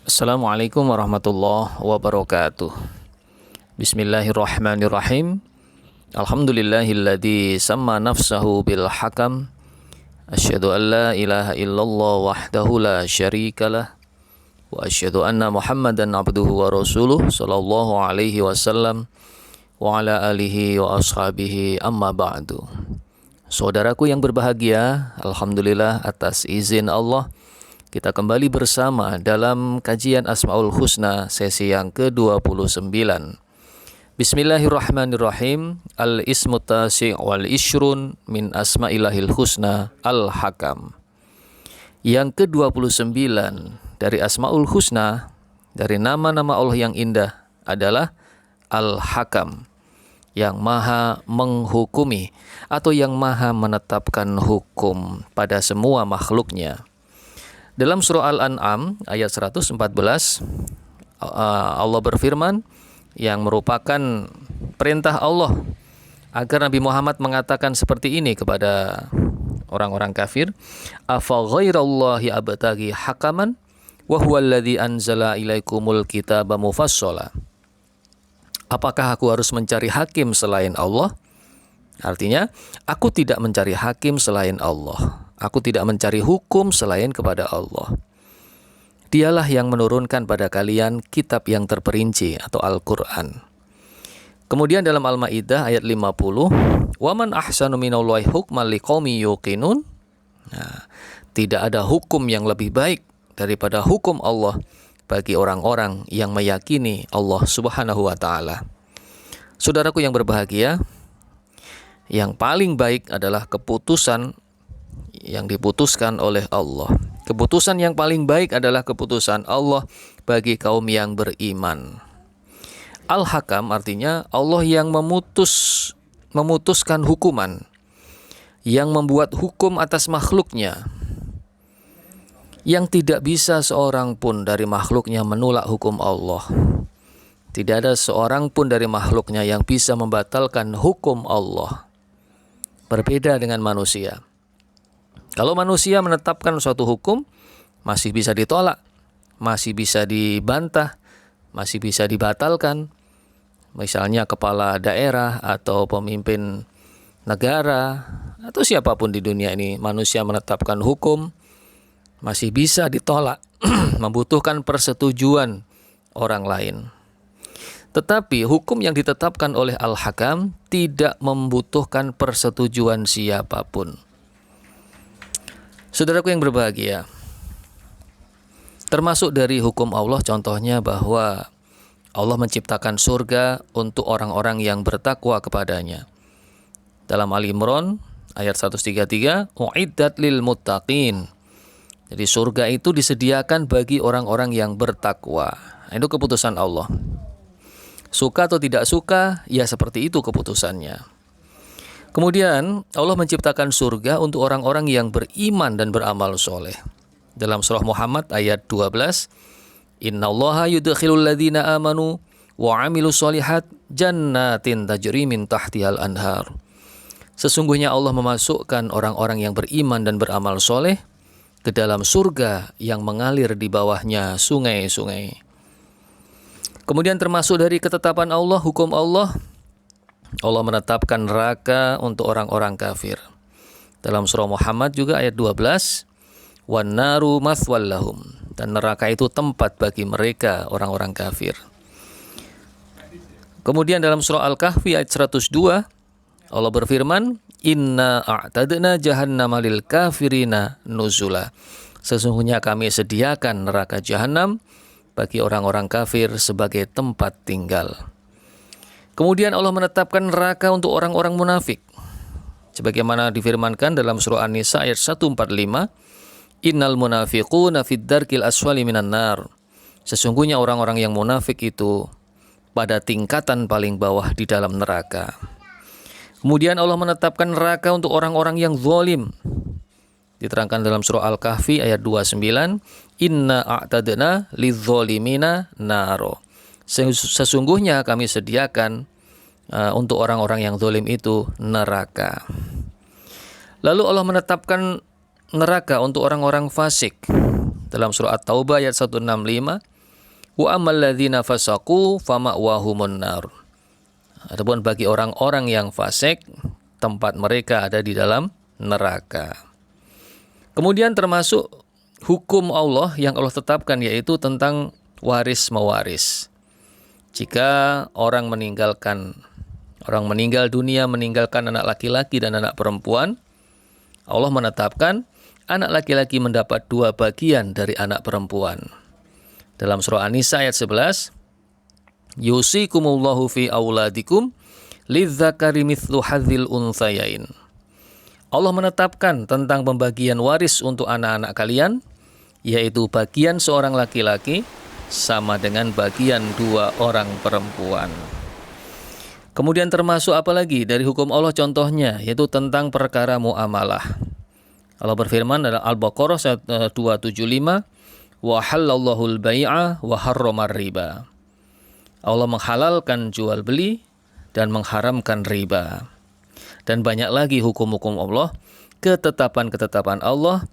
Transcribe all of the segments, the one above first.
Assalamualaikum warahmatullahi wabarakatuh. Bismillahirrahmanirrahim. Alhamdulillahilladzi samma nafsahu bil hakam. Asyhadu an la ilaha illallah wahdahu la syarikalah. Wa asyhadu anna Muhammadan abduhu wa rasuluh sallallahu alaihi wasallam wa ala alihi wa ashabihi amma ba'du. Saudaraku yang berbahagia, alhamdulillah atas izin Allah kita kembali bersama dalam kajian Asmaul Husna sesi yang ke-29. Bismillahirrahmanirrahim. Al-ismu tasi' wal ishrun min asma'illahil husna al-hakam. Yang ke-29 dari Asmaul Husna, dari nama-nama Allah yang indah adalah Al-Hakam, yang maha menghukumi atau yang maha menetapkan hukum pada semua makhluknya. Dalam surah Al-An'am ayat 114 Allah berfirman, yang merupakan perintah Allah agar Nabi Muhammad mengatakan seperti ini kepada orang-orang kafir, afa ghairallahi abtaghi hakaman wa huwallazi anzala ilaikumul kitaba mufassala. Apakah aku harus mencari hakim selain Allah? Artinya, aku tidak mencari hakim selain Allah. Aku tidak mencari hukum selain kepada Allah. Dialah yang menurunkan pada kalian kitab yang terperinci atau Al-Quran. Kemudian dalam Al-Ma'idah ayat 50, وَمَنْ أَحْسَنُ مِنَ اللَّهِ حُكْمًا لِقَوْمٍ يُوقِنُونَ. Tidak ada hukum yang lebih baik daripada hukum Allah bagi orang-orang yang meyakini Allah Subhanahu wa Ta'ala. Saudaraku yang berbahagia, yang paling baik adalah keputusan yang diputuskan oleh Allah. Keputusan yang paling baik adalah keputusan Allah bagi kaum yang beriman. Al-Hakam artinya Allah yang memutuskan hukuman, yang membuat hukum atas makhluknya, yang tidak bisa seorang pun dari makhluknya menolak hukum Allah. Tidak ada seorang pun dari makhluknya yang bisa membatalkan hukum Allah. Berbeda dengan manusia. Kalau manusia menetapkan suatu hukum, masih bisa ditolak, masih bisa dibantah, masih bisa dibatalkan. Misalnya kepala daerah atau pemimpin negara atau siapapun di dunia ini, manusia menetapkan hukum, masih bisa ditolak, membutuhkan persetujuan orang lain. Tetapi hukum yang ditetapkan oleh Al-Hakam tidak membutuhkan persetujuan siapapun. Saudaraku yang berbahagia, termasuk dari hukum Allah contohnya bahwa Allah menciptakan surga untuk orang-orang yang bertakwa kepadanya. Dalam Ali Imran ayat 133, u'iddat lil muttaqin. Jadi surga itu disediakan bagi orang-orang yang bertakwa. Itu keputusan Allah. Suka atau tidak suka, ya seperti itu keputusannya. Kemudian Allah menciptakan surga untuk orang-orang yang beriman dan beramal soleh. Dalam surah Muhammad ayat 12, Innallaha yudkhilul ladzina amanu wa 'amilus sholihat jannatin tajri min tahtihal anhar. Sesungguhnya Allah memasukkan orang-orang yang beriman dan beramal soleh ke dalam surga yang mengalir di bawahnya sungai-sungai. Kemudian termasuk dari ketetapan Allah, hukum Allah menetapkan neraka untuk orang-orang kafir. Dalam surah Muhammad juga ayat 12, wan naru mathwal lahum, dan neraka itu tempat bagi mereka orang-orang kafir. Kemudian dalam surah Al-Kahfi ayat 102, Allah berfirman, inna a'tadna jahannama lil kafirina nuzula. Sesungguhnya kami sediakan neraka jahanam bagi orang-orang kafir sebagai tempat tinggal. Kemudian Allah menetapkan neraka untuk orang-orang munafik. Sebagaimana difirmankan dalam surah An-Nisa ayat 145, innal munafiquna fid darkil aswali minan nar. Sesungguhnya orang-orang yang munafik itu pada tingkatan paling bawah di dalam neraka. Kemudian Allah menetapkan neraka untuk orang-orang yang zalim. Diterangkan dalam surah Al-Kahfi ayat 29, inna a'tadna lidzalimina naro. Sesungguhnya kami sediakan untuk orang-orang yang zalim itu neraka. Lalu Allah menetapkan neraka untuk orang-orang fasik. Dalam surah At-Taubah ayat 165, Wa ammal ladzina fasaqu fama'wahumun nar. Adapun bagi orang-orang yang fasik, tempat mereka ada di dalam neraka. Kemudian termasuk hukum Allah yang Allah tetapkan, yaitu tentang waris mewaris. Jika orang meninggal dunia, meninggalkan anak laki-laki dan anak perempuan, Allah menetapkan anak laki-laki mendapat 2 bagian dari anak perempuan. Dalam surah An-Nisa ayat 11, yusikumullahu fi auladikum lidzakari mithlu hadzil unthayain. Allah menetapkan tentang pembagian waris untuk anak-anak kalian, yaitu bagian seorang laki-laki sama dengan bagian 2 orang perempuan. Kemudian termasuk apa lagi dari hukum Allah, contohnya yaitu tentang perkara muamalah. Allah berfirman dalam Al-Baqarah ayat 275, wa halallahu al-bai'a wa harramar riba. Allah menghalalkan jual beli dan mengharamkan riba. Dan banyak lagi hukum-hukum Allah, ketetapan-ketetapan Allah,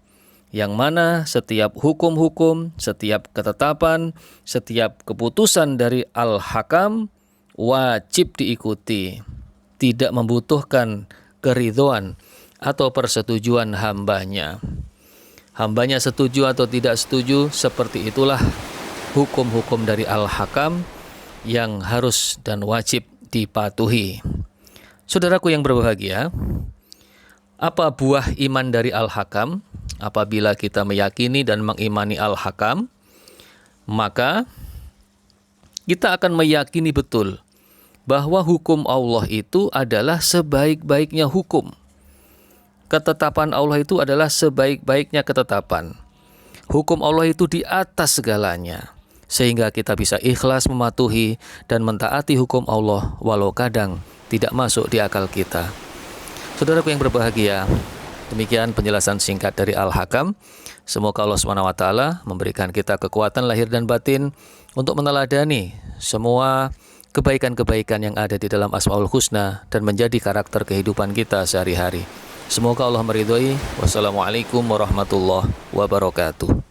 yang mana setiap hukum-hukum, setiap ketetapan, setiap keputusan dari Al-Hakam wajib diikuti, tidak membutuhkan keridhaan atau persetujuan hambanya. Hambanya setuju atau tidak setuju, seperti itulah hukum-hukum dari Al-Hakam yang harus dan wajib dipatuhi. Saudaraku yang berbahagia, apa buah iman dari Al-Hakam? Apabila kita meyakini dan mengimani Al-Hakam, maka kita akan meyakini betul bahwa hukum Allah itu adalah sebaik-baiknya hukum. Ketetapan Allah itu adalah sebaik-baiknya ketetapan. Hukum Allah itu di atas segalanya, sehingga kita bisa ikhlas mematuhi dan mentaati hukum Allah walau kadang tidak masuk di akal kita. Saudaraku yang berbahagia, demikian penjelasan singkat dari Al-Hakam. Semoga Allah SWT memberikan kita kekuatan lahir dan batin untuk meneladani semua kebaikan-kebaikan yang ada di dalam Asmaul Husna dan menjadi karakter kehidupan kita sehari-hari. Semoga Allah meridhoi. Wassalamualaikum warahmatullahi wabarakatuh.